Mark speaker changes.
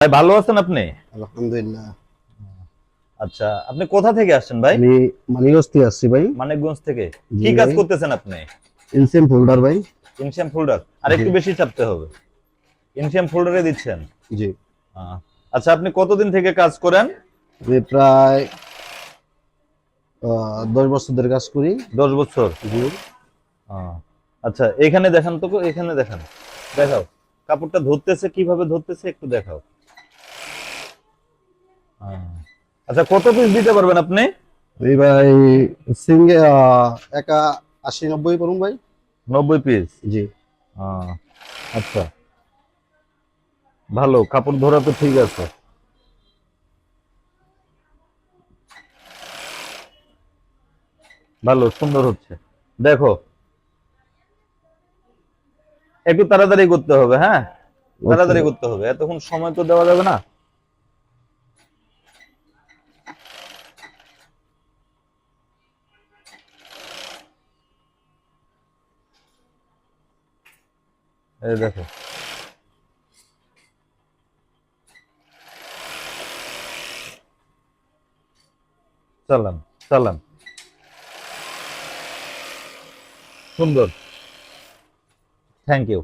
Speaker 1: ভাই ভালো আছেন আপনি?
Speaker 2: আলহামদুলিল্লাহ।
Speaker 1: আচ্ছা, আপনি কোথা থেকে আসছেন ভাই?
Speaker 2: আমি মানিকগঞ্জ থেকে আসছি ভাই।
Speaker 1: মানিকগঞ্জ থেকে।
Speaker 2: জি
Speaker 1: কি কাজ
Speaker 2: ভাই।
Speaker 1: করতেছেন আপনি?
Speaker 2: ইনসেম ফোল্ডার ভাই।
Speaker 1: ইনশিয়াম ফোল্ডার আর
Speaker 2: জি
Speaker 1: একটু বেশি চাপতে হবে। ইনশিয়াম ফোল্ডারে দিচ্ছেন।
Speaker 2: জি।
Speaker 1: আহ, আচ্ছা, আপনি কতদিন থেকে কাজ করেন?
Speaker 2: আমি প্রায় 10 বছর ধরে কাজ করি।
Speaker 1: 10 বছর।
Speaker 2: জি।
Speaker 1: আহ, আচ্ছা, এখানে দেখান তো, এখানে দেখান। দেখাও, কাপড়টা ধরতেছে কিভাবে ধরতেছে একটু দেখাও। আহ, আচ্ছা, কত পিস দিতে পারবেন আপনি?
Speaker 2: এই ভাই সিঙ্গে একা 80-90 করুন ভাই।
Speaker 1: 90 পিস।
Speaker 2: জি।
Speaker 1: আচ্ছা, ভালো কাপড় ধরা তো ঠিক আছে। ভালো সুন্দর হচ্ছে। দেখো, একটু তাড়াতাড়ি করতে হবে, হ্যাঁ।
Speaker 2: ওকে।
Speaker 1: তাড়াতাড়ি করতে হবে, এতক্ষণ সময় তো দেওয়া যাবে না। এই দেখো, চালান চালান, সুন্দর। Thank you.